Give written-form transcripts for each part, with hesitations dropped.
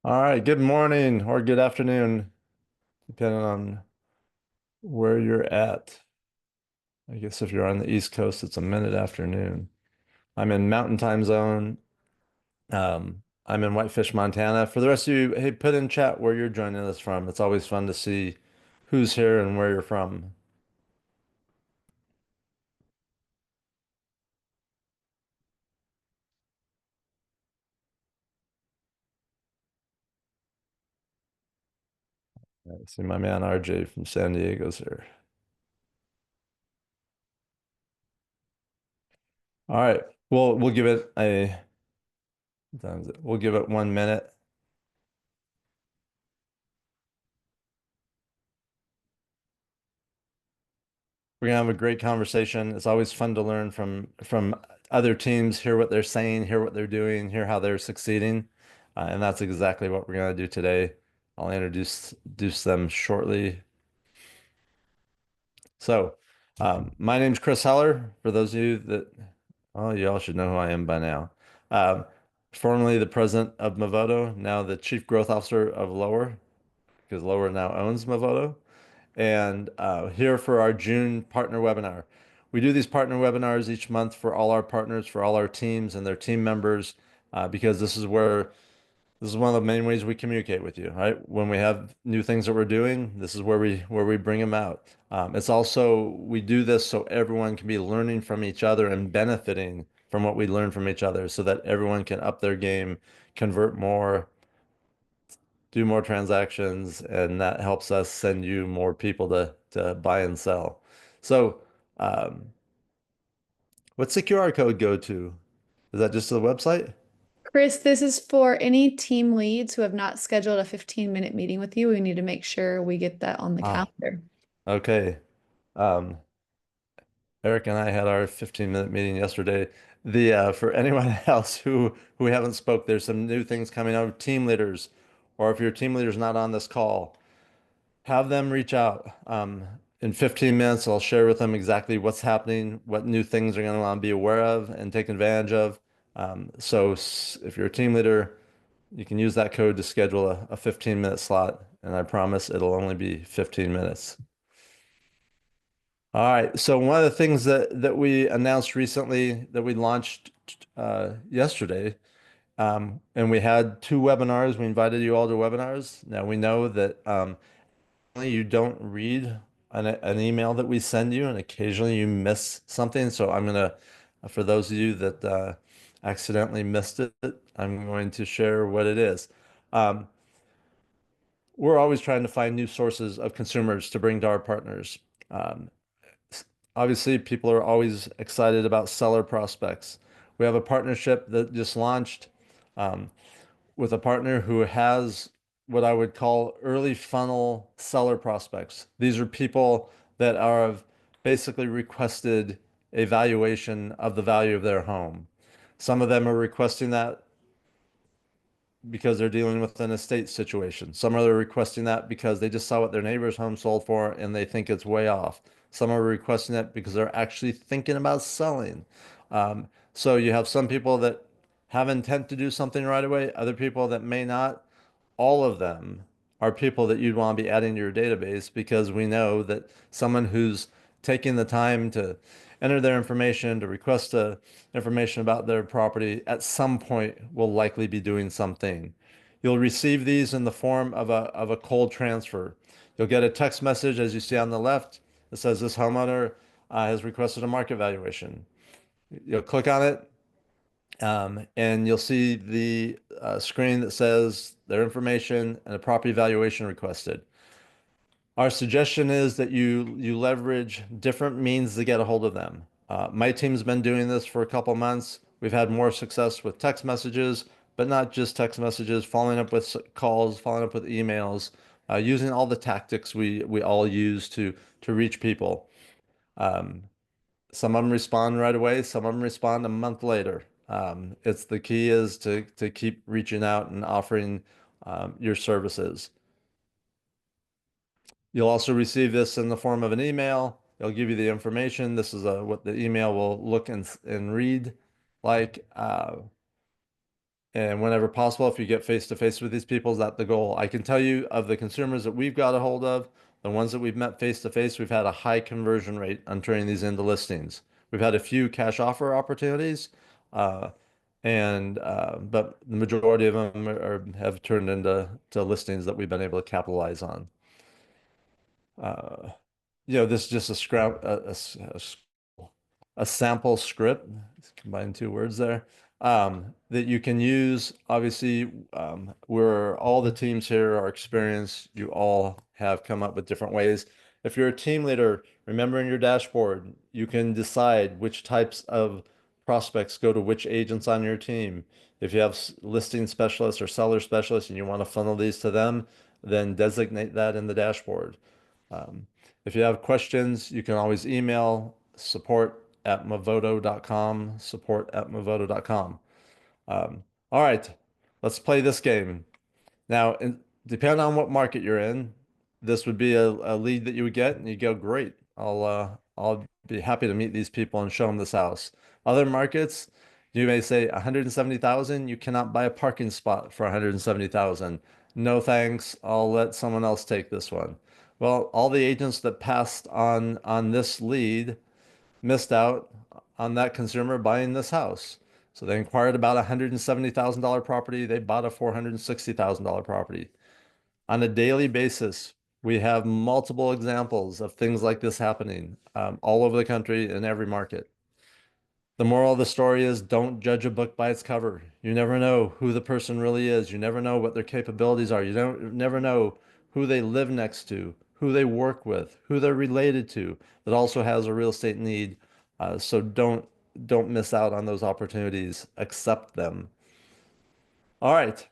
All right, good morning or good afternoon, depending on where you're at. I guess if you're on the East Coast, it's a minute afternoon. I'm in Mountain Time Zone. I'm in Whitefish, Montana. For the rest of you, hey, put in chat where you're joining us from. It's always fun to see who's here and where you're from. I see my man RJ from San Diego's here. All right, we'll give it a what time is it? We'll give it 1 minute. We're gonna have a great conversation. It's always fun to learn from other teams, hear what they're saying, hear what they're doing, hear how they're succeeding. And that's exactly what we're gonna do today. I'll introduce them shortly. So, my name's Chris Heller. For those of you that, oh, you all should know who I am by now. Um, Formerly the president of Movoto, now the chief growth officer of Lower, because Lower now owns Movoto, and here for our June partner webinar. We do these partner webinars each month for all our partners, for all our teams and their team members, because this is one of the main ways we communicate with you, right? When we have new things that we're doing, this is where we bring them out. It's also we do this so everyone can be learning from each other and benefiting from what we learn from each other, so that everyone can up their game, convert more, do more transactions, and that helps us send you more people to buy and sell. So, um, what's the QR code go to? Is that just the website? Chris, this is for any team leads who have not scheduled a 15-minute meeting with you. We need to make sure we get that on the Ah, calendar. okay. Um, Eric and I had our 15-minute meeting yesterday. The For anyone else who haven't spoke, there's some new things coming out. Team leaders, or if your team leader's not on this call, have them reach out. In 15 minutes, I'll share with them exactly what's happening, what new things they're going to want to be aware of and take advantage of. If you're a team leader, you can use that code to schedule a 15-minute slot, and I promise it'll only be 15 minutes. All right. So one of the things that we announced recently that we launched yesterday, and we had two webinars. We invited you all to webinars. Now we know that you don't read an email that we send you, and occasionally you miss something. So I'm gonna, for those of you that accidentally missed it, I'm going to share what it is. Um, we're always trying to find new sources of consumers to bring to our partners. Um, Obviously, people are always excited about seller prospects. We have a partnership that just launched um, with a partner who has what I would call early funnel seller prospects. These are people that are basically requested a valuation of the value of their home. Some of them are requesting that because they're dealing with an estate situation. Some are requesting that because they just saw what their neighbor's home sold for and they think it's way off. Some are requesting it because they're actually thinking about selling. So you have some people that have intent to do something right away, other people that may not. All of them are people that you'd want to be adding to your database, because we know that someone who's taking the time to enter their information, to request information about their property, at some point will likely be doing something. You'll receive these in the form of a cold transfer. You'll get a text message, as you see on the left, that says this homeowner has requested a market valuation. You'll click on it, and you'll see the screen that says their information and a property valuation requested. Our suggestion is that you leverage different means to get a hold of them. My team's been doing this for a couple months. We've had more success with text messages, but not just text messages, following up with calls, following up with emails, using all the tactics we all use to reach people. Um, some of them respond right away, some of them respond a month later. It's the key is to keep reaching out and offering your services. You'll also receive this in the form of an email. It'll give you the information. This is what the email will look and read like. And whenever possible, if you get face to face with these people, is that the goal? I can tell you of the consumers that we've got a hold of, the ones that we've met face to face, we've had a high conversion rate on turning these into listings. We've had a few cash offer opportunities, uh, but the majority of them have turned into listings that we've been able to capitalize on. Uh, this is just a scrap a sample script, combine two words there, that you can use. Obviously, we're all the teams here are experienced. You all have come up with different ways. If you're a team leader, remember in your dashboard, you can decide which types of prospects go to which agents on your team. If you have listing specialists or seller specialists and you want to funnel these to them, then designate that in the dashboard. Um, if you have questions, you can always email support@movoto.com, support@movoto.com. All right, let's play this game. Now, depending on what market you're in, this would be a lead that you would get, and you go, great. I'll be happy to meet these people and show them this house. Other markets, you may say 170,000, you cannot buy a parking spot for 170,000. No thanks. I'll let someone else take this one. Well, all the agents that passed on this lead missed out on that consumer buying this house. So they inquired about a $170,000 property. They bought a $460,000 property. On a daily basis, we have multiple examples of things like this happening all over the country in every market. The moral of the story is don't judge a book by its cover. You never know who the person really is. You never know what their capabilities are. You don't never know who they live next to, who they work with, who they're related to that also has a real estate need. So don't miss out on those opportunities. Accept them. All right.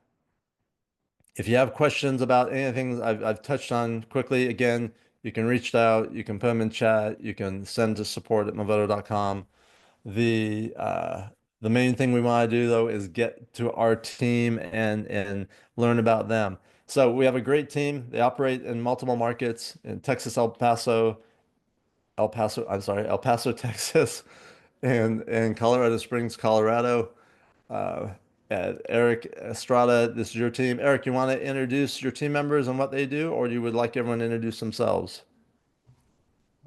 If you have questions about anything I've touched on quickly, again, you can reach out, you can put them in chat, you can send to support@movoto.com. The main thing we want to do though is get to our team and learn about them. So we have a great team. They operate in multiple markets in Texas, El Paso, Texas, and Colorado Springs, Colorado. Uh, Eric Estrada, this is your team. Eric, you want to introduce your team members and what they do, or you would like everyone to introduce themselves?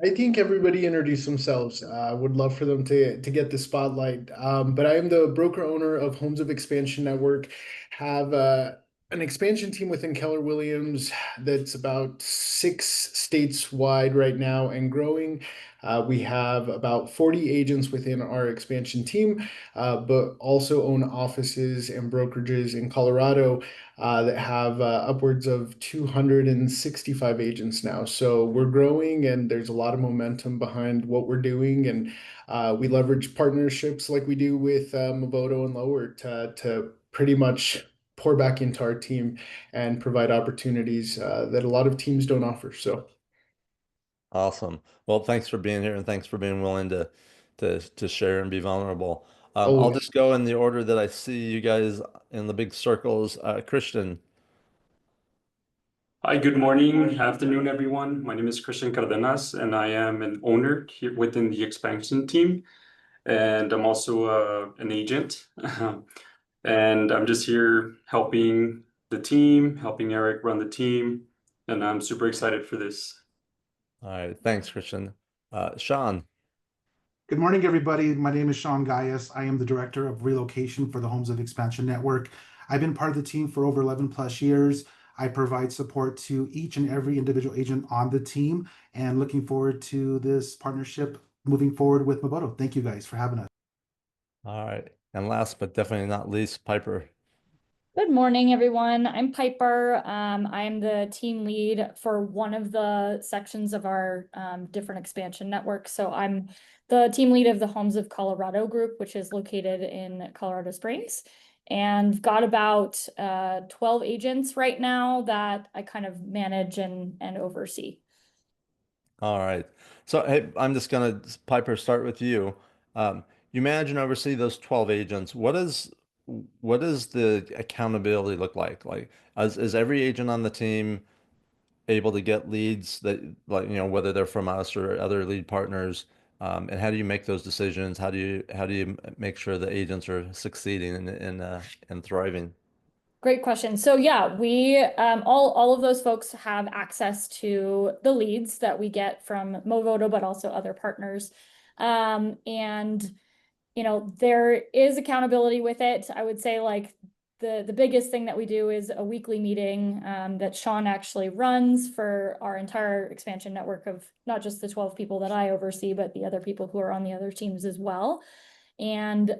I think everybody introduce themselves. I would love for them to get the spotlight. But I am the broker owner of Homes of Expansion Network. Have an expansion team within Keller Williams that's about 6 states wide right now and growing. We have about 40 agents within our expansion team, but also own offices and brokerages in Colorado that have upwards of 265 agents now. So we're growing and there's a lot of momentum behind what we're doing. And we leverage partnerships like we do with Movoto and Lower to pretty much pour back into our team and provide opportunities that a lot of teams don't offer. So Awesome. Well, thanks for being here and thanks for being willing to share and be vulnerable. I'll always. just go in the order that I see you guys in the big circles. Christian. Hi, good morning, afternoon, everyone. My name is Christian Cardenas, and I am an owner here within the expansion team. And I'm also an agent. And I'm just here helping the team, helping Eric run the team. And I'm super excited for this. All right, thanks, Christian. Sean. Good morning, everybody. My name is Sean Gaius. I am the Director of Relocation for the Homes of Expansion Network. I've been part of the team for over 11 plus years. I provide support to each and every individual agent on the team and looking forward to this partnership moving forward with Movoto. Thank you guys for having us. All right. And last but definitely not least, Piper. Good morning, everyone. I'm Piper. I'm the team lead for one of the sections of our different expansion networks. So I'm the team lead of the Homes of Colorado group, which is located in Colorado Springs. And got about 12 agents right now that I kind of manage and oversee. All right. So, hey, I'm just gonna, Piper, start with you. You manage and oversee those 12 agents. What does the accountability look like? Like, is every agent on the team able to get leads that, like, whether they're from us or other lead partners, And how do you make those decisions? How do you make sure the agents are succeeding and thriving? Great question. So yeah, we all of those folks have access to the leads that we get from Movoto, but also other partners. And you know, there is accountability with it. I would say like the biggest thing that we do is a weekly meeting that Sean actually runs for our entire expansion network of not just the 12 people that I oversee, but the other people who are on the other teams as well. And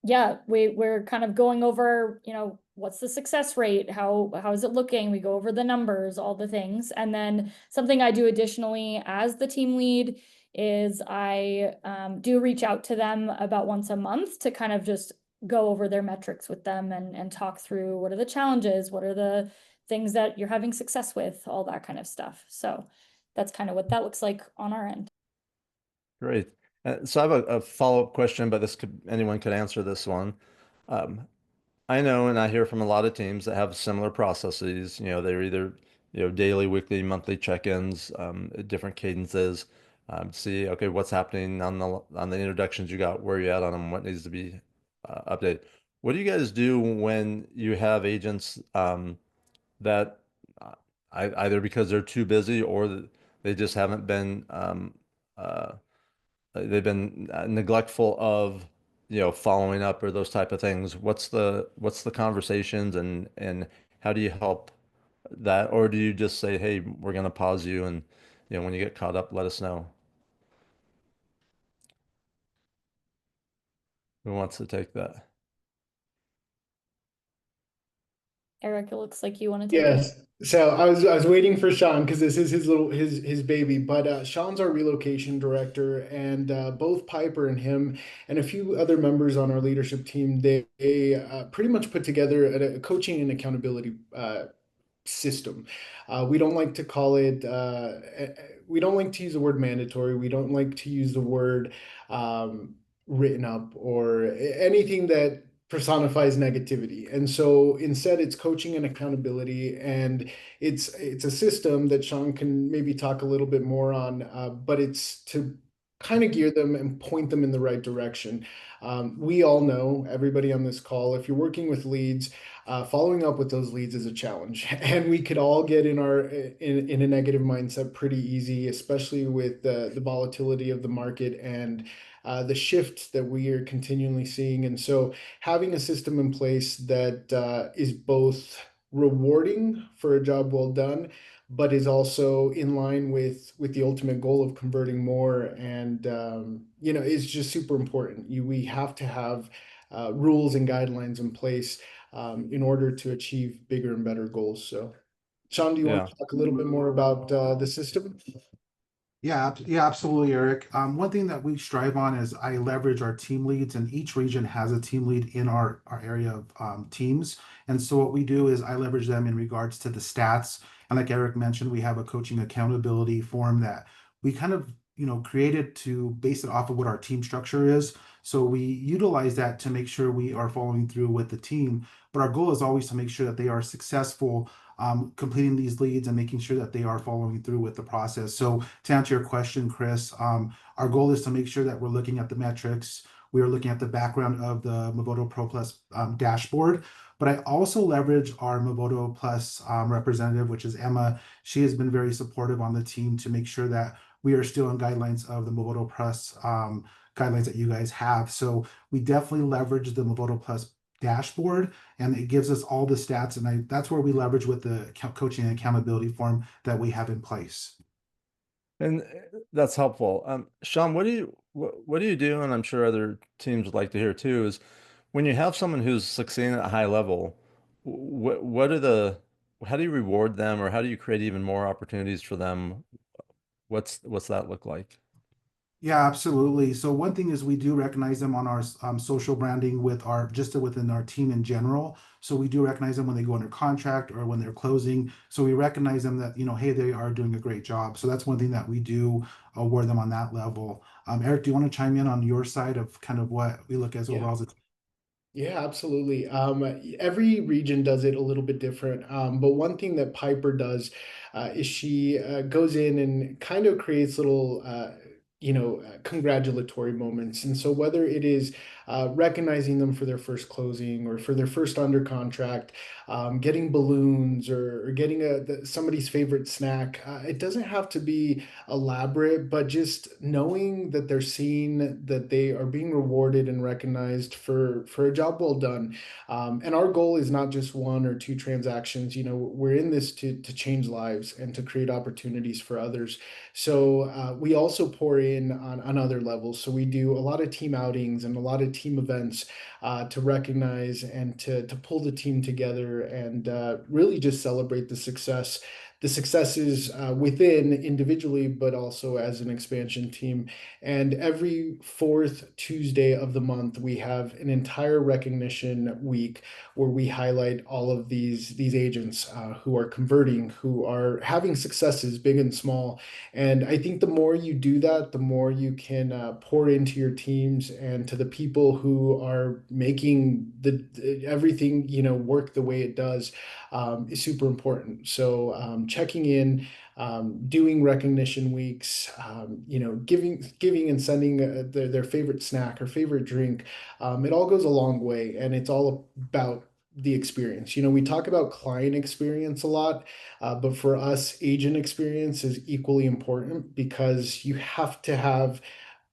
yeah, we're kind of going over, you know, what's the success rate? How is it looking? We go over the numbers, all the things. And then something I do additionally as the team lead is I do reach out to them about once a month to kind of just go over their metrics with them and talk through what are the challenges, what are the things that you're having success with, all that kind of stuff. So that's kind of what that looks like on our end. Great. So I have a follow-up question, but anyone could answer this one. I know, and I hear from a lot of teams that have similar processes. You know, they're either, you know, daily, weekly, monthly check-ins, at different cadences, see, okay, what's happening on the introductions you got, where you at on them, what needs to be updated. What do you guys do when you have agents that either because they're too busy or they just haven't been uh, they've been neglectful of, you know, following up or those type of things? What's the conversations and how do you help that? Or do you just say, hey, we're going to pause you, and, you know, when you get caught up, let us know? Who wants to take that? Eric, it looks like you want to take it. Yes. So I was waiting for Sean because this is his baby. But Sean's our relocation director, and both Piper and him and a few other members on our leadership team, they pretty much put together a coaching and accountability system. We don't like to call it. We don't like to use the word mandatory. We don't like to use the word written up or anything that personifies negativity. And so instead it's coaching and accountability, and it's a system that Sean can maybe talk a little bit more on, but it's to kind of gear them and point them in the right direction. We all know, everybody on this call, if you're working with leads, following up with those leads is a challenge, and we could all get in a negative mindset pretty easy, especially with the volatility of the market and the shift that we are continually seeing. And so having a system in place that is both rewarding for a job well done, but is also in line with the ultimate goal of converting more, and you know, is just super important. We have to have rules and guidelines in place in order to achieve bigger and better goals. So, Sean, do you want to talk a little bit more about the system? Yeah, absolutely, Eric. One thing that we strive on is I leverage our team leads, and each region has a team lead in our area of teams. And so what we do is I leverage them in regards to the stats. And like Eric mentioned, we have a coaching accountability form that we kind of, you know, created to base it off of what our team structure is. So we utilize that to make sure we are following through with the team. But our goal is always to make sure that they are successful completing these leads and making sure that they are following through with the process. So to answer your question, Chris, our goal is to make sure that we're looking at the metrics. We are looking at the background of the Movoto Pro Plus dashboard. But I also leverage our Movoto Plus representative, which is Emma. She has been very supportive on the team to make sure that we are still in guidelines of the Movoto Plus guidelines that you guys have. So we definitely leverage the Movoto Plus dashboard, and it gives us all the stats, and that's where we leverage with the coaching and accountability form that we have in place. And that's helpful. Sean, what do you do? And I'm sure other teams would like to hear too, is when you have someone who's succeeding at a high level, how do you reward them, or how do you create even more opportunities for them? What's that look like? Yeah, absolutely. So one thing is we do recognize them on our social branding with within our team in general. So we do recognize them when they go under contract or when they're closing. So we recognize them that, you know, hey, they are doing a great job. So that's one thing that we do award them on that level. Eric, do you want to chime in on your side of kind of what we look as overall as a team? Yeah, absolutely. Every region does it a little bit different. But one thing that Piper does is she goes in and kind of creates little congratulatory moments. And so whether it is recognizing them for their first closing or for their first under contract, getting balloons or getting somebody's favorite snack, it doesn't have to be elaborate, but just knowing that they're seen, that they are being rewarded and recognized for a job well done. And our goal is not just one or two transactions. We're in this to change lives and to create opportunities for others. So we also pour in on other levels. So we do a lot of team outings and a lot of team events to recognize and to pull the team together and really just celebrate the successes within individually, but also as an expansion team. And every fourth Tuesday of the month, we have an entire recognition week where we highlight all of these agents who are converting, who are having successes, big and small. And I think the more you do that, the more you can pour into your teams and to the people who are making everything work the way it does is super important. So checking in, doing recognition weeks, giving and sending their favorite snack or favorite drink, it all goes a long way, and it's all about the experience. We talk about client experience a lot, but for us, agent experience is equally important because you have to have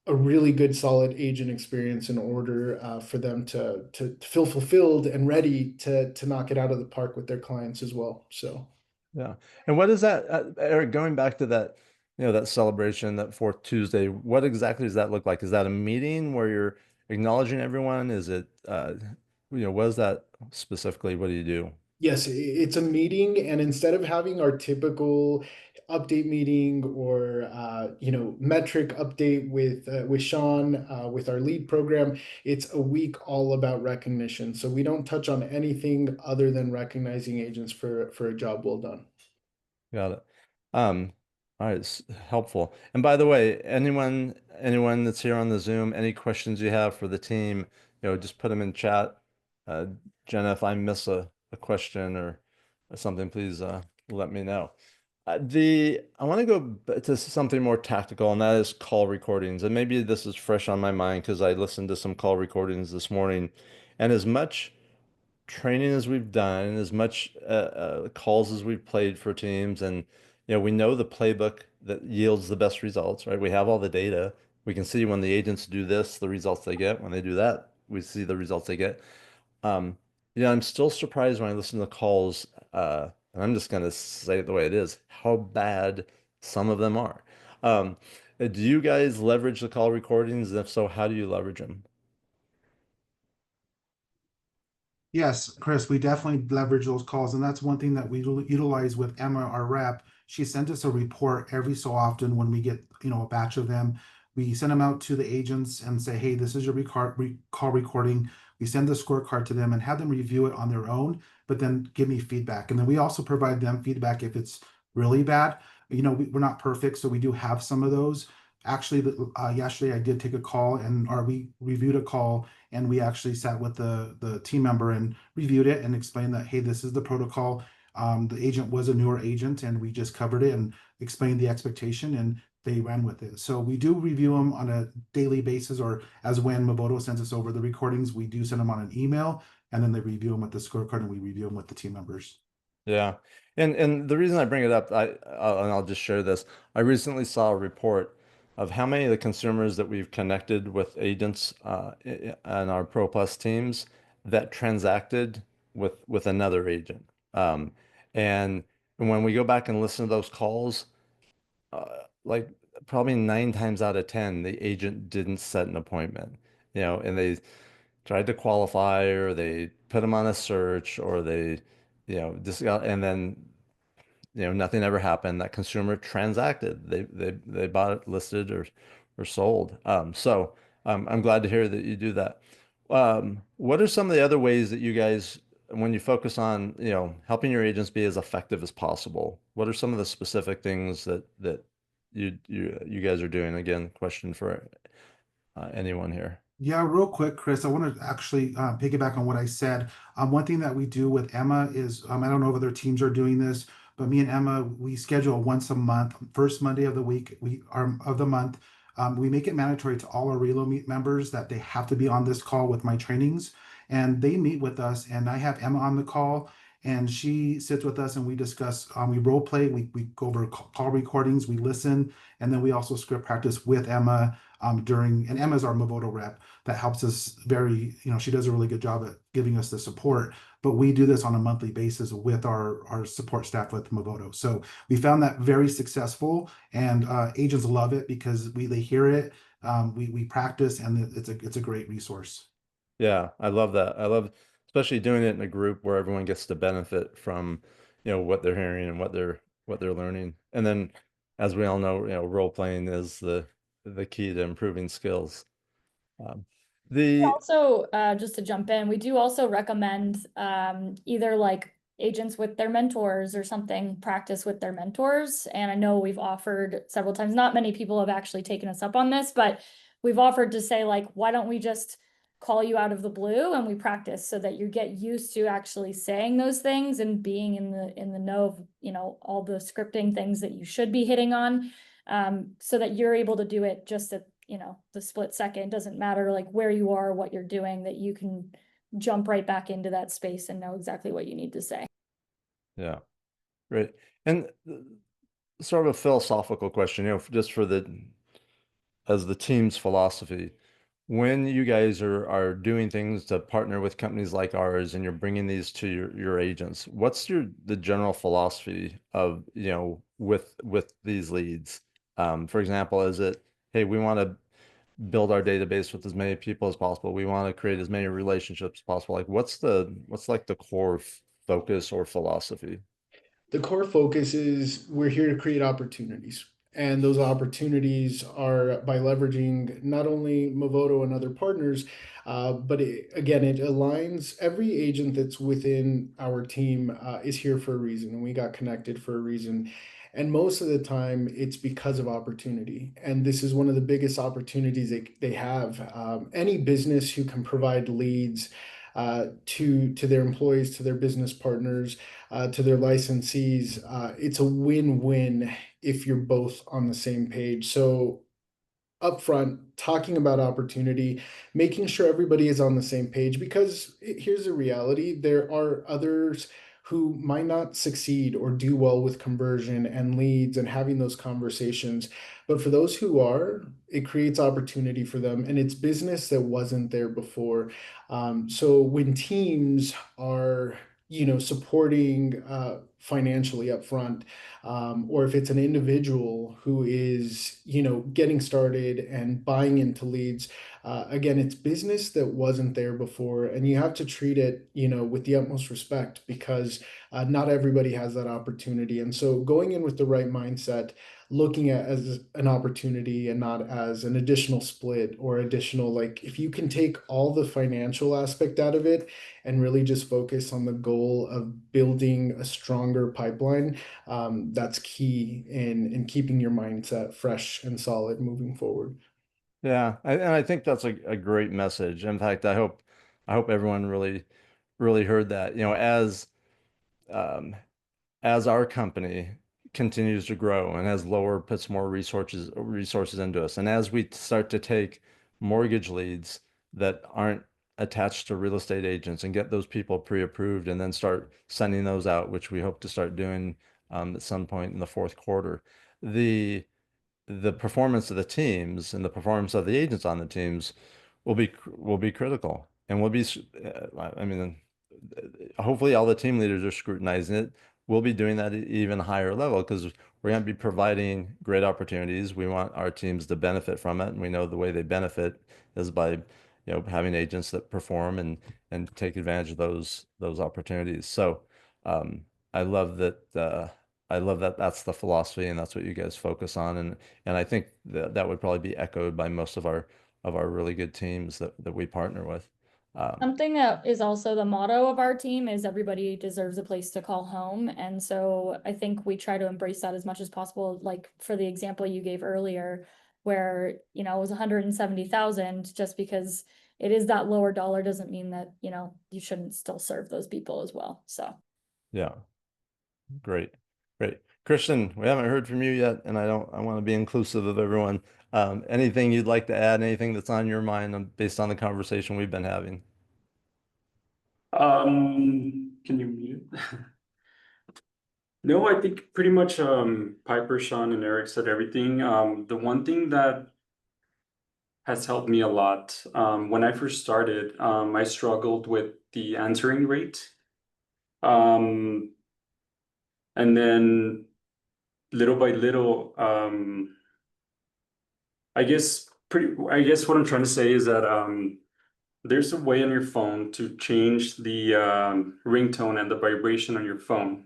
a really good, solid agent experience in order for them to feel fulfilled and ready to knock it out of the park with their clients as well. So. Yeah. And what is that, Eric, going back to that, that celebration, that fourth Tuesday, what exactly does that look like? Is that a meeting where you're acknowledging everyone? Is it, what is that specifically? What do you do? Yes, it's a meeting, and instead of having our typical update meeting or metric update with Sean with our lead program, it's a week all about recognition. So we don't touch on anything other than recognizing agents for a job well done. Got it. All right, it's helpful. And by the way, anyone that's here on the Zoom, any questions you have for the team, just put them in chat. Jenna, if I miss a question or something, please let me know. I want to go to something more tactical, and that is call recordings. And maybe this is fresh on my mind because I listened to some call recordings this morning, and as much training as we've done, as much calls as we've played for teams, and we know the playbook that yields the best results, right? We have all the data. We can see when the agents do this, the results they get. When they do that, we see the results they get. I'm still surprised when I listen to the calls, and I'm just gonna say it the way it is, how bad some of them are. Do you guys leverage the call recordings? And if so, how do you leverage them? Yes, Chris, we definitely leverage those calls, and that's one thing that we utilize with Emma, our rep. She sends us a report every so often when we get, a batch of them. We send them out to the agents and say, hey, this is your call recording. We send the scorecard to them and have them review it on their own, but then give me feedback. And then we also provide them feedback if it's really bad. We're not perfect, so we do have some of those. Actually, yesterday I did take a call we reviewed a call, and we actually sat with the team member and reviewed it and explained that, hey, this is the protocol. The agent was a newer agent, and we just covered it and explained the expectation, and they ran with it. So we do review them on a daily basis, or as when Moboto sends us over the recordings, we do send them on an email, and then they review them with the scorecard, and we review them with the team members. Yeah. And the reason I bring it up, and I'll just share this. I recently saw a report of how many of the consumers that we've connected with agents and our Pro Plus teams that transacted with another agent. And when we go back and listen to those calls, like probably 9 times out of 10, the agent didn't set an appointment, and they tried to qualify, or they put them on a search, or they, just got, and then nothing ever happened. That consumer transacted. They bought it, listed, or sold. So I'm glad to hear that you do that. What are some of the other ways that you guys, when you focus on, helping your agents be as effective as possible, what are some of the specific things that you guys are doing? Again, question for anyone here. Yeah, real quick, Chris, I want to actually piggyback on what I said. One thing that we do with Emma is, I don't know if other teams are doing this, but me and Emma, we schedule once a month, first Monday of the week, of the month. We make it mandatory to all our Relo Meet members that they have to be on this call with my trainings, and they meet with us. And I have Emma on the call, and she sits with us, and we discuss. We role play. We go over call recordings. We listen, and then we also script practice with Emma during. And Emma's our Movoto rep that helps us she does a really good job at giving us the support. But we do this on a monthly basis with our support staff with Movoto. So we found that very successful, and agents love it because they hear it. We practice, and it's a great resource. Yeah, I love that. I love especially doing it in a group where everyone gets to benefit from, what they're hearing and what they're learning. And then, as we all know, role playing is the key to improving skills. The Also, just to jump in, we do also recommend either like agents with their mentors or something practice with their mentors. And I know we've offered several times, not many people have actually taken us up on this, but we've offered to say like, why don't we just call you out of the blue and we practice so that you get used to actually saying those things and being in the know of, all the scripting things that you should be hitting on, so that you're able to do it just at the split second. Doesn't matter like where you are, what you're doing, that you can jump right back into that space and know exactly what you need to say. Yeah, great. And sort of a philosophical question, just for as the team's philosophy, when you guys are doing things to partner with companies like ours and you're bringing these to your agents, what's the general philosophy of, with these leads? For example, is it, hey, we want to build our database with as many people as possible. We want to create as many relationships as possible. Like what's like the core focus or philosophy? The core focus is we're here to create opportunities. And those opportunities are by leveraging not only Movoto and other partners, but again, it aligns every agent that's within our team is here for a reason, and we got connected for a reason. And most of the time, it's because of opportunity. And this is one of the biggest opportunities they have. Any business who can provide leads to their employees, to their business partners, to their licensees, it's a win-win if you're both on the same page. So upfront, talking about opportunity, making sure everybody is on the same page, because here's the reality: there are others who might not succeed or do well with conversion and leads and having those conversations. But for those who are, it creates opportunity for them, and it's business that wasn't there before. So when teams are supporting financially upfront, or if it's an individual who is getting started and buying into leads, again, it's business that wasn't there before, and you have to treat it with the utmost respect, because not everybody has that opportunity. And so going in with the right mindset, looking at as an opportunity and not as an additional split or additional, like, if you can take all the financial aspect out of it and really just focus on the goal of building a stronger pipeline, that's key in keeping your mindset fresh and solid moving forward. Yeah, and I think that's a great message. In fact, I hope everyone really heard that. Um, as our company continues to grow and as Lower puts more resources into us, and as we start to take mortgage leads that aren't attached to real estate agents and get those people pre-approved and then start sending those out, which we hope to start doing at some point in the fourth quarter, the performance of the teams and the performance of the agents on the teams will be critical, and I mean, hopefully all the team leaders are scrutinizing it. We'll be doing that at even higher level because we're going to be providing great opportunities. We want our teams to benefit from it, and we know the way they benefit is by having agents that perform and take advantage of those opportunities. So I love that. I love that that's the philosophy and that's what you guys focus on. And I think that would probably be echoed by most of our really good teams that we partner with. Something that is also the motto of our team is everybody deserves a place to call home. And so I think we try to embrace that as much as possible. Like for the example you gave earlier, where, it was 170,000, just because it is that lower dollar doesn't mean that, you shouldn't still serve those people as well. So. Yeah. Great. Christian, we haven't heard from you yet, and I want to be inclusive of everyone. Anything you'd like to add, anything that's on your mind based on the conversation we've been having? Can you mute? No, I think pretty much Piper, Sean, and Eric said everything. The one thing that has helped me a lot, when I first started, I struggled with the answering rate. And then little by little, I guess what I'm trying to say is that there's a way on your phone to change the ringtone and the vibration on your phone.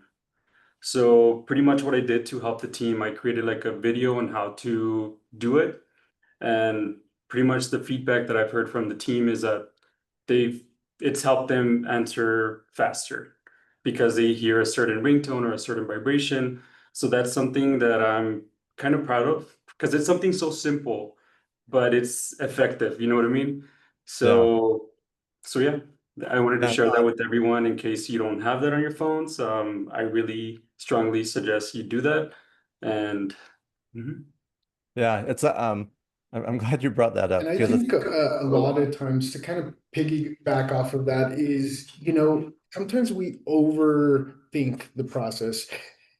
So pretty much what I did to help the team, I created like a video on how to do it. And pretty much the feedback that I've heard from the team is that it's helped them answer faster because they hear a certain ringtone or a certain vibration. So that's something that I'm kind of proud of because it's something so simple, but it's effective. You know what I mean? So yeah, I wanted to Yeah, share that with everyone in case you don't have that on your phones. I really strongly suggest you do that. And mhm. yeah, it's I'm glad you brought that up And I because think a lot of times to kind of piggyback off of that is, sometimes we overthink the process.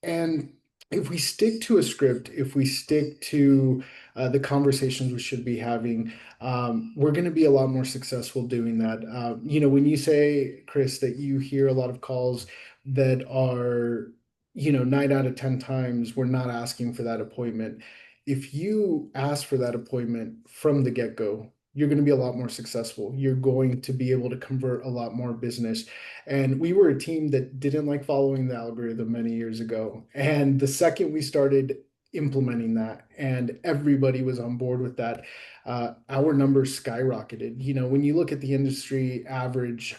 And if we stick to a script, if we stick to the conversations we should be having, we're going to be a lot more successful doing that. When you say, Chris, that you hear a lot of calls that are, 9 out of 10 times, we're not asking for that appointment. If you ask for that appointment from the get-go, you're going to be a lot more successful. You're going to be able to convert a lot more business. And we were a team that didn't like following the algorithm many years ago. And the second we started implementing that and everybody was on board with that, our numbers skyrocketed. When you look at the industry average,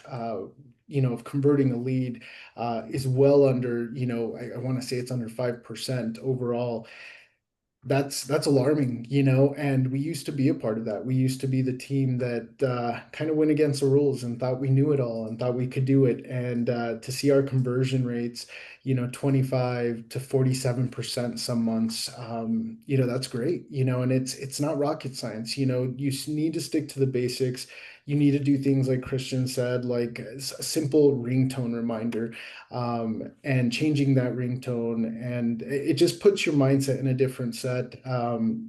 of converting a lead is well under, I want to say it's under 5% overall. That's alarming, and we used to be a part of that. We used to be the team that kind of went against the rules and thought we knew it all and thought we could do it. And to see our conversion rates, 25 to 47% some months, that's great, and it's not rocket science. You need to stick to the basics. You need to do things like Christian said, like a simple ringtone reminder, and changing that ringtone. And it just puts your mindset in a different set,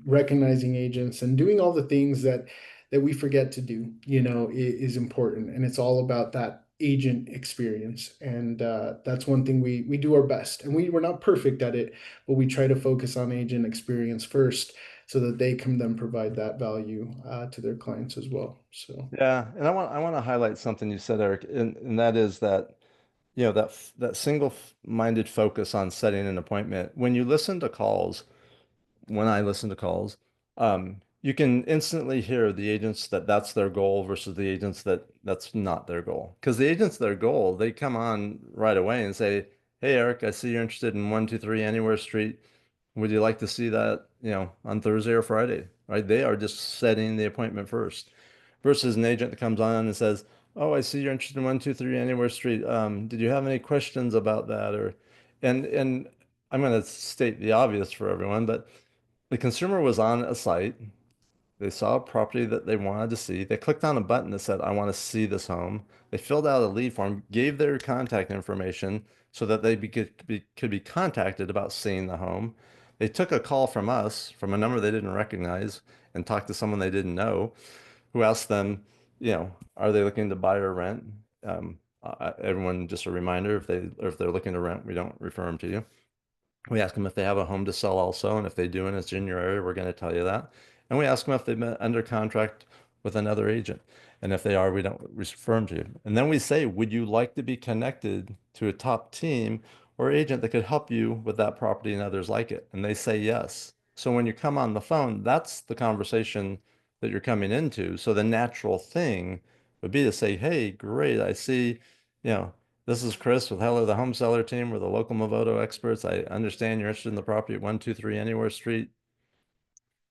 recognizing agents and doing all the things that we forget to do, is important. And it's all about that agent experience. And that's one thing we do our best. And we're not perfect at it, but we try to focus on agent experience first so that they can then provide that value to their clients as well. So yeah, and I want to highlight something you said, Eric, and that is that that single-minded focus on setting an appointment. When you listen to calls, when I listen to calls, you can instantly hear the agents that's their goal versus the agents that's not their goal. Because the agents their goal, they come on right away and say, "Hey, Eric, I see you're interested in 123 Anywhere Street. Would you like to see that, on Thursday or Friday?" Right? They are just setting the appointment first. Versus an agent that comes on and says, "Oh, I see you're interested in 123 Anywhere Street. Did you have any questions about that?" And I'm going to state the obvious for everyone, but the consumer was on a site. They saw a property that they wanted to see. They clicked on a button that said, "I want to see this home." They filled out a lead form, gave their contact information so that could be contacted about seeing the home. They took a call from us from a number they didn't recognize and talked to someone they didn't know who asked them, are they looking to buy or rent? Everyone, just a reminder, if they're looking to rent, we don't refer them to you. We ask them if they have a home to sell also, and if they do and it's in your area, we're going to tell you that. And we ask them if they've been under contract with another agent. And if they are, we don't refer them to you. And then we say, would you like to be connected to a top team or agent that could help you with that property and others like it? And they say yes. So when you come on the phone, that's the conversation that you're coming into. So the natural thing would be to say, "Hey, great, I see, this is Chris with Hello, the Home Seller Team. We're the local Movoto experts. I understand you're interested in the property at 123 Anywhere Street.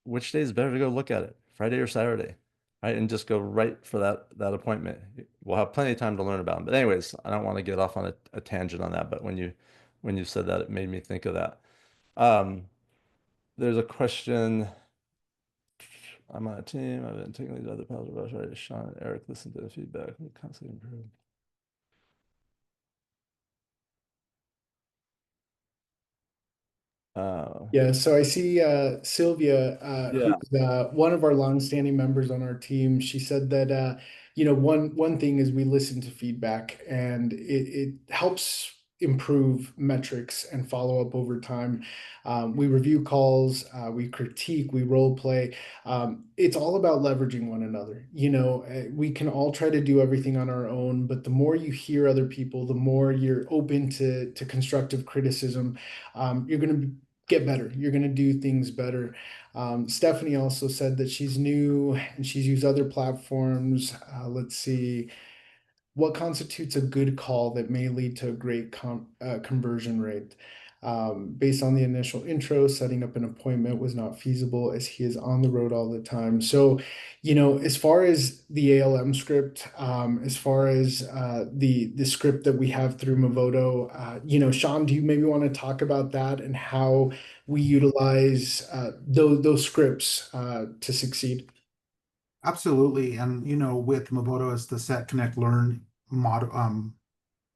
Which day is better to go look at it, Friday or Saturday?" Right? And just go right for that appointment. We'll have plenty of time to learn about them. But anyways, I don't want to get off on a tangent on that. But when you said that, it made me think of that. There's a question. I'm on a team. I've been taking lead other positive rush. Right, Sean and Eric listen to the feedback. We constantly improve. Yeah, so I see Sylvia, Yeah. who's one of our longstanding members on our team. She said that one thing is we listen to feedback, and it helps improve metrics and follow up over time. We review calls, we critique, we role play. It's all about leveraging one another. We can all try to do everything on our own, but the more you hear other people, the more you're open to constructive criticism. You're going to get better. You're going to do things better. Stephanie also said that she's new and she's used other platforms. Let's see. What constitutes a good call that may lead to a great conversion rate? Based on the initial intro, setting up an appointment was not feasible as he is on the road all the time. So, as far as the ALM script, as far as the script that we have through Movoto, Sean, do you maybe want to talk about that and how we utilize those scripts to succeed? Absolutely. And with Movoto as the set, connect, learn model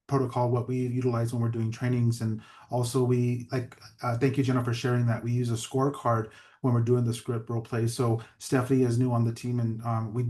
protocol, what we utilize when we're doing trainings, and also we thank you, Jenna, for sharing that. We use a scorecard when we're doing the script role play. So Stephanie is new on the team, and we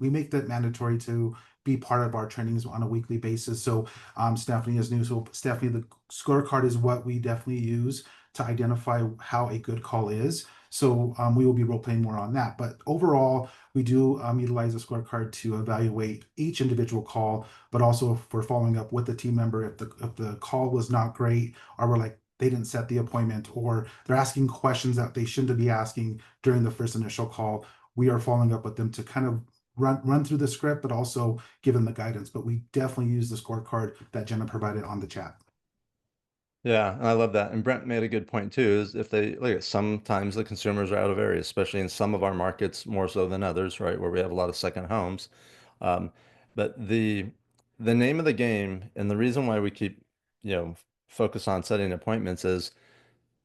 make that mandatory to be part of our trainings on a weekly basis. So Stephanie is new. So Stephanie, the scorecard is what we definitely use to identify how a good call is. So we will be role playing more on that. But overall, we do utilize a scorecard to evaluate each individual call, but also if we're following up with the team member, if the call was not great, or we're like, they didn't set the appointment, or they're asking questions that they shouldn't be asking during the first initial call, we are following up with them to kind of run through the script, but also give them the guidance. But we definitely use the scorecard that Jenna provided on the chat. Yeah, and I love that. And Brent made a good point too, is if they look, sometimes the consumers are out of areas, especially in some of our markets more so than others, right, where we have a lot of second homes. Um, but the name of the game and the reason why we keep, focus on setting appointments is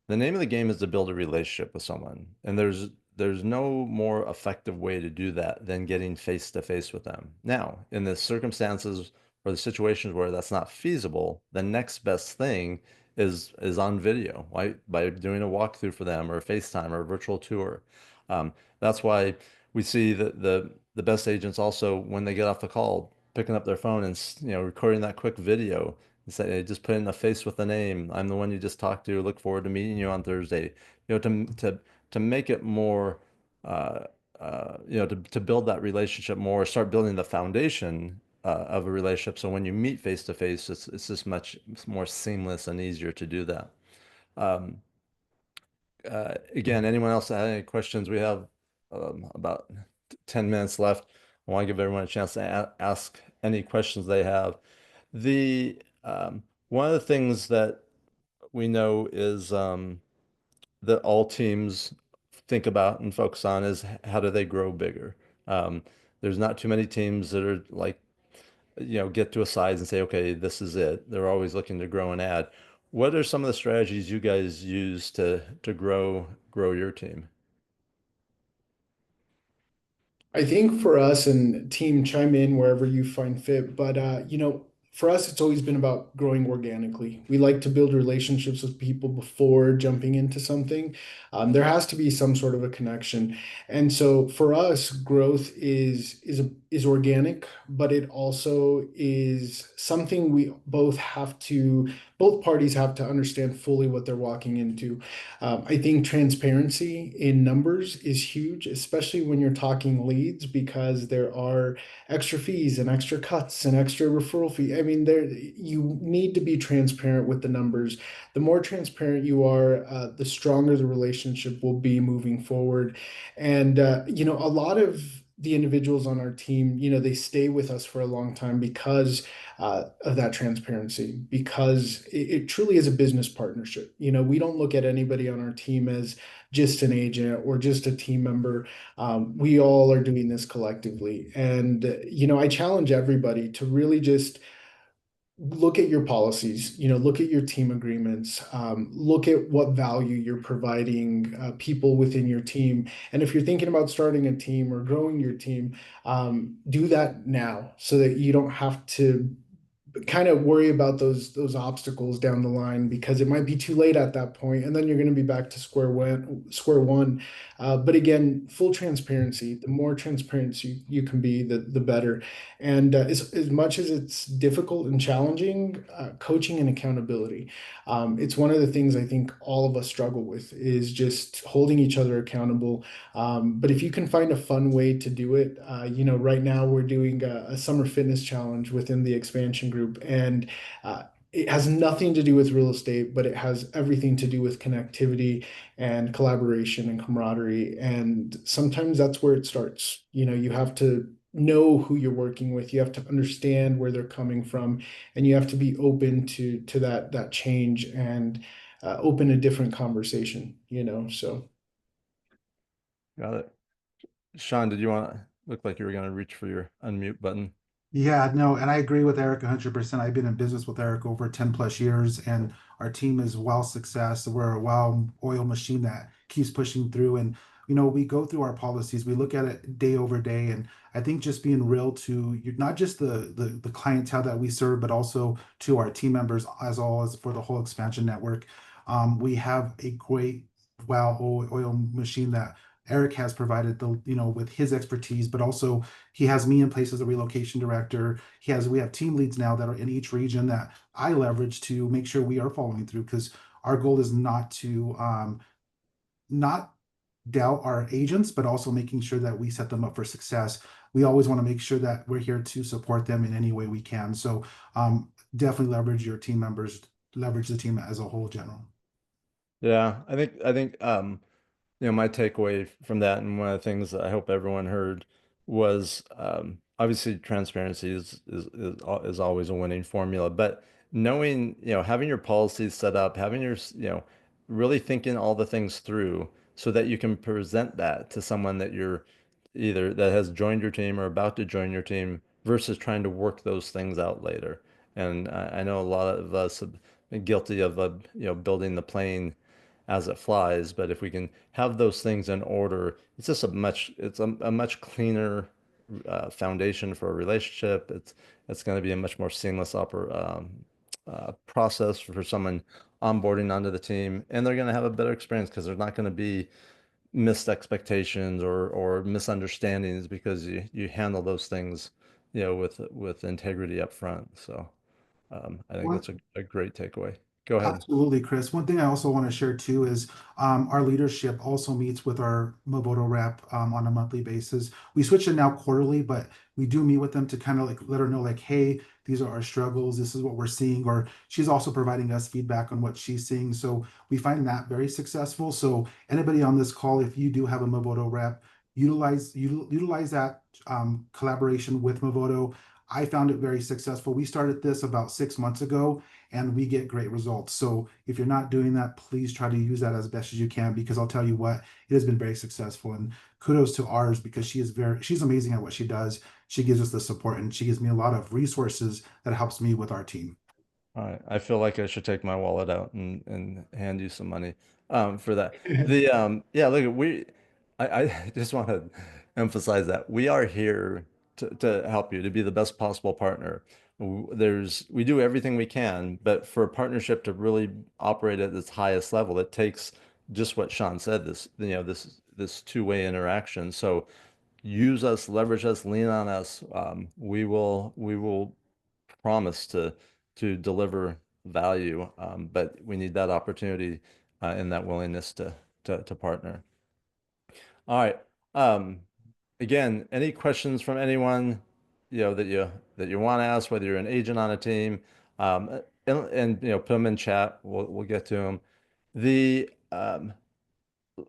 the name of the game is to build a relationship with someone. And there's no more effective way to do that than getting face to face with them. Now, in the circumstances or the situations where that's not feasible, the next best thing is on video, right? By doing a walkthrough for them or a FaceTime or a virtual tour. That's why we see the best agents also, when they get off the call, picking up their phone and recording that quick video and say, hey, just put in a face with the name. I'm the one you just talked to. Look forward to meeting you on Thursday. To make it more, to build that relationship more, start building the foundation of a relationship. So when you meet face to face, it's just much more seamless and easier to do that. Again, anyone else have any questions? We have about 10 minutes left. I want to give everyone a chance to ask any questions they have. The one of the things that we know is that all teams think about and focus on is how do they grow bigger. There's not too many teams that are like, get to a size and say, okay, this is it. They're always looking to grow and add. What are some of the strategies you guys use to grow your team? I think for us, and team, chime in wherever you find fit, but for us, it's always been about growing organically. We like to build relationships with people before jumping into something. There has to be some sort of a connection, and so for us, growth is organic, but it also is something both parties have to understand fully what they're walking into. I think transparency in numbers is huge, especially when you're talking leads, because there are extra fees and extra cuts and extra referral fee. I mean, you need to be transparent with the numbers. The more transparent you are, the stronger the relationship will be moving forward. And a lot of the individuals on our team, they stay with us for a long time because of that transparency, because it truly is a business partnership. We don't look at anybody on our team as just an agent or just a team member. We all are doing this collectively. And, I challenge everybody to really just look at your policies, look at your team agreements, look at what value you're providing people within your team. And if you're thinking about starting a team or growing your team, do that now so that you don't have to kind of worry about those obstacles down the line, because it might be too late at that point, and then you're going to be back to square one. But again, full transparency. The more transparency you can be, the better. And as much as it's difficult and challenging, coaching and accountability. It's one of the things I think all of us struggle with, is just holding each other accountable. But if you can find a fun way to do it, right now we're doing a summer fitness challenge within the expansion group, and it has nothing to do with real estate, but it has everything to do with connectivity and collaboration and camaraderie. And sometimes that's where it starts. You have to know who you're working with. You have to understand where they're coming from, and you have to be open to that change, and open a different conversation. So. Got it. Sean, did you look like you were going to reach for your unmute button? Yeah, no, and I agree with Eric 100%. I've been in business with Eric over 10 plus years, and our team is well success. We're a well-oiled machine that keeps pushing through. And, we go through our policies, we look at it day over day. And I think just being real to not just the clientele that we serve, but also to our team members, as well as for the whole expansion network. We have a great, well-oiled machine that Eric has provided with his expertise, but also he has me in place as a relocation director. We have team leads now that are in each region that I leverage to make sure we are following through, because our goal is not to not doubt our agents, but also making sure that we set them up for success. We always want to make sure that we're here to support them in any way we can. So definitely leverage your team members, leverage the team as a whole, general. Yeah, I think my takeaway from that, and one of the things that I hope everyone heard, was obviously transparency is always a winning formula, but knowing, having your policies set up, having your, really thinking all the things through so that you can present that to someone that you're either that has joined your team or about to join your team, versus trying to work those things out later. And I know a lot of us have been guilty of, building the plane as it flies. But if we can have those things in order, it's just a much cleaner foundation for a relationship. It's going to be a much more seamless process for someone onboarding onto the team, and they're going to have a better experience because there's not going to be missed expectations or misunderstandings, because you handle those things, with integrity up front. So I think that's a great takeaway. Go ahead. Absolutely, Chris. One thing I also want to share too is our leadership also meets with our Movoto rep on a monthly basis. We switch it now quarterly, but we do meet with them to kind of let her know, hey, these are our struggles. This is what we're seeing. Or she's also providing us feedback on what she's seeing. So we find that very successful. So anybody on this call, if you do have a Movoto rep, utilize that collaboration with Movoto. I found it very successful. We started this about 6 months ago, and we get great results. So if you're not doing that, please try to use that as best as you can, because I'll tell you what, it has been very successful. And kudos to ours, because she's amazing at what she does. She gives us the support, and she gives me a lot of resources that helps me with our team. All right. I feel like I should take my wallet out and hand you some money for that. Yeah, look, I just want to emphasize that we are here to help you, to be the best possible partner. We do everything we can, but for a partnership to really operate at its highest level, it takes just what Sean said, this two-way interaction. So use us, leverage us, lean on us. We will promise to deliver value, but we need that opportunity and that willingness to partner. All right. Again, any questions from anyone, that you want to ask, whether you're an agent on a team, and put them in chat. We'll get to them.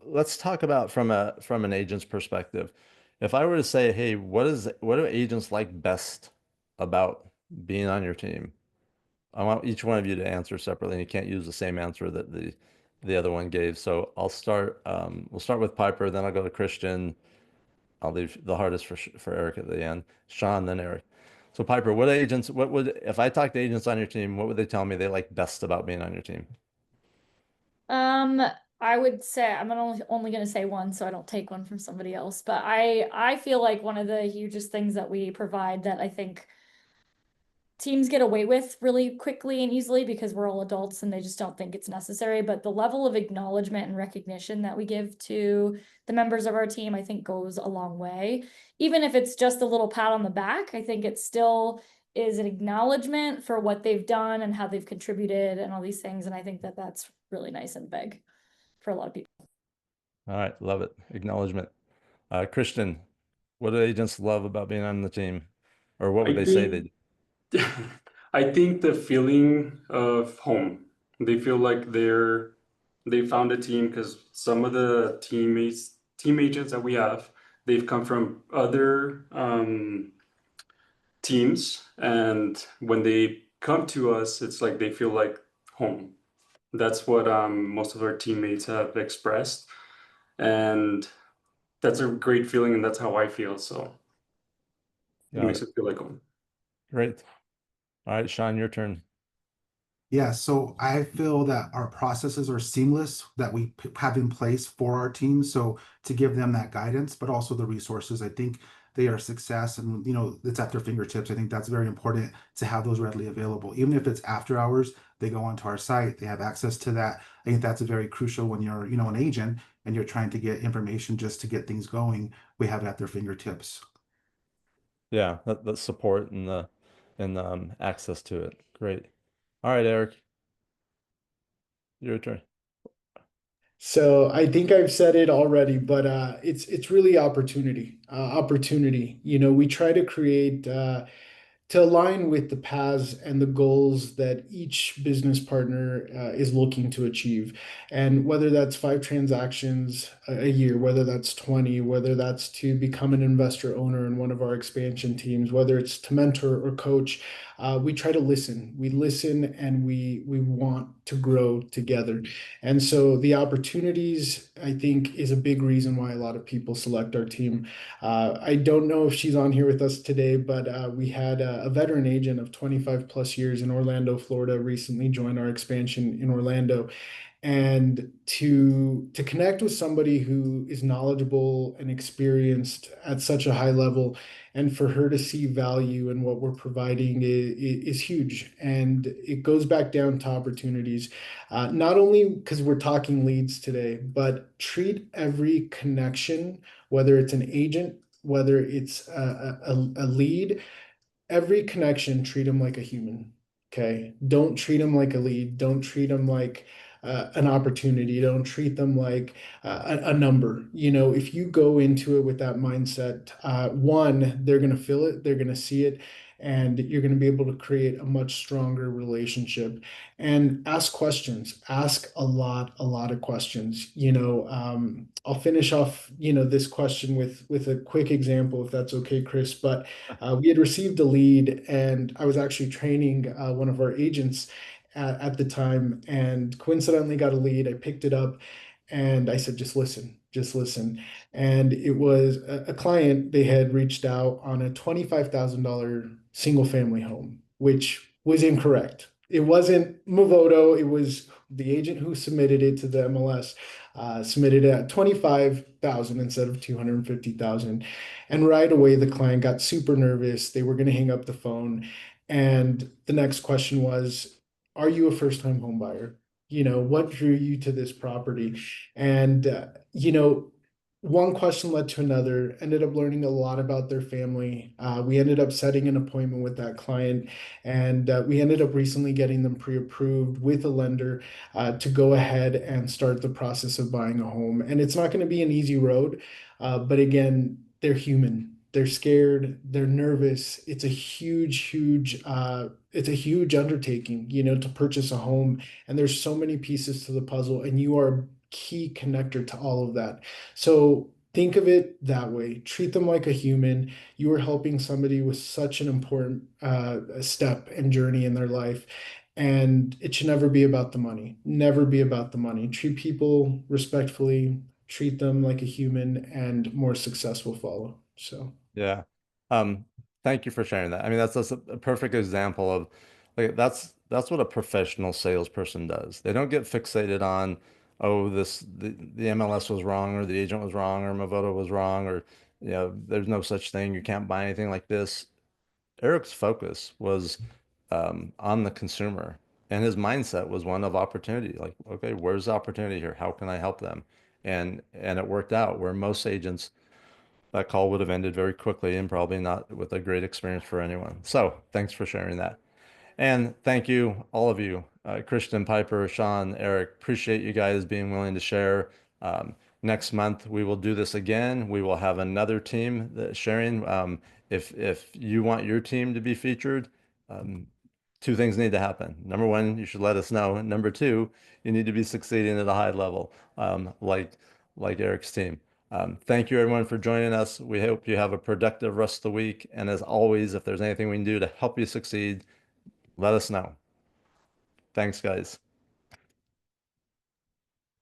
Let's talk about from an agent's perspective. If I were to say, hey, what do agents like best about being on your team? I want each one of you to answer separately, and you can't use the same answer that the other one gave. So I'll start. We'll start with Piper, then I'll go to Christian. I'll leave the hardest for Eric at the end. Sean, then Eric. So Piper, what would, if I talk to agents on your team, what would they tell me they like best about being on your team? I would say I'm only gonna say one, so I don't take one from somebody else. But I feel like one of the hugest things that we provide that I think teams get away with really quickly and easily because we're all adults and they just don't think it's necessary. But the level of acknowledgement and recognition that we give to the members of our team, I think goes a long way. Even if it's just a little pat on the back, I think it still is an acknowledgement for what they've done and how they've contributed and all these things. And I think that that's really nice and big for a lot of people. All right, love it. Acknowledgement. Christian, what do agents love about being on the team? Or what would I they say they think do? I think the feeling of home. They feel like they found a team because some of the team agents that we have, they've come from other teams, and when they come to us, it's like they feel like home. That's what most of our teammates have expressed, and that's a great feeling, and that's how I feel. So it Got makes it. it feel like home. Great. All right, Sean, your turn. Yeah, so I feel that our processes are seamless that we have in place for our team. So to give them that guidance, but also the resources, I think they are a success and it's at their fingertips. I think that's very important to have those readily available. Even if it's after hours, they go onto our site, they have access to that. I think that's very crucial when you're, an agent and you're trying to get information just to get things going. We have it at their fingertips. Yeah, the support and the access to it. Great. All right, Eric, your turn. So I think I've said it already, but it's really opportunity. Opportunity. We try to create to align with the paths and the goals that each business partner is looking to achieve. And whether that's 5 transactions a year, whether that's 20, whether that's to become an investor owner in one of our expansion teams, whether it's to mentor or coach, we try to listen. We listen and we want to grow together. And so the opportunities, I think, is a big reason why a lot of people select our team. I don't know if she's on here with us today, but we had a veteran agent of 25 plus years in Orlando, Florida, recently join our expansion in Orlando. And to connect with somebody who is knowledgeable and experienced at such a high level, and for her to see value in what we're providing is huge. And it goes back down to opportunities, not only because we're talking leads today, but treat every connection, whether it's an agent, whether it's a lead, every connection, treat them like a human. Okay. Don't treat them like a lead. Don't treat them like an opportunity. Don't treat them like a number. If you go into it with that mindset, one, they're going to feel it, they're going to see it, and you're going to be able to create a much stronger relationship. And ask questions. Ask a lot of questions. I'll finish off, this question with a quick example, if that's okay, Chris. But we had received a lead, and I was actually training one of our agents at the time, and coincidentally got a lead. I picked it up, and I said, just listen, just listen. And it was a client. They had reached out on a $25,000 single family home, which was incorrect. It wasn't Movoto. It was the agent who submitted it to the MLS. Submitted it at 25,000 instead of 250,000. And right away, the client got super nervous. They were going to hang up the phone. And the next question was, are you a first-time home buyer? What drew you to this property? And, one question led to another, ended up learning a lot about their family. We ended up setting an appointment with that client, and we ended up recently getting them pre-approved with a lender to go ahead and start the process of buying a home. And it's not going to be an easy road, but again, they're human. They're scared, they're nervous. It's a huge undertaking, to purchase a home. And there's so many pieces to the puzzle, and you are a key connector to all of that. So think of it that way. Treat them like a human. You are helping somebody with such an important step and journey in their life. And it should never be about the money. Never be about the money. Treat people respectfully, treat them like a human, and more success will follow. So. Yeah. Thank you for sharing that. I mean, that's a perfect example of like that's what a professional salesperson does. They don't get fixated on, oh, the MLS was wrong or the agent was wrong or Movoto was wrong or there's no such thing. You can't buy anything like this. Eric's focus was on the consumer, and his mindset was one of opportunity. Like, okay, where's the opportunity here? How can I help them? And it worked out where most agents, that call would have ended very quickly and probably not with a great experience for anyone. So thanks for sharing that. And thank you, all of you, Christian, Piper, Sean, Eric, appreciate you guys being willing to share. Next month, we will do this again. We will have another team that sharing. If you want your team to be featured, two things need to happen. Number one, you should let us know. And number two, you need to be succeeding at a high level, like Eric's team. Thank you everyone for joining us. We hope you have a productive rest of the week. And as always, if there's anything we can do to help you succeed, let us know. Thanks, guys.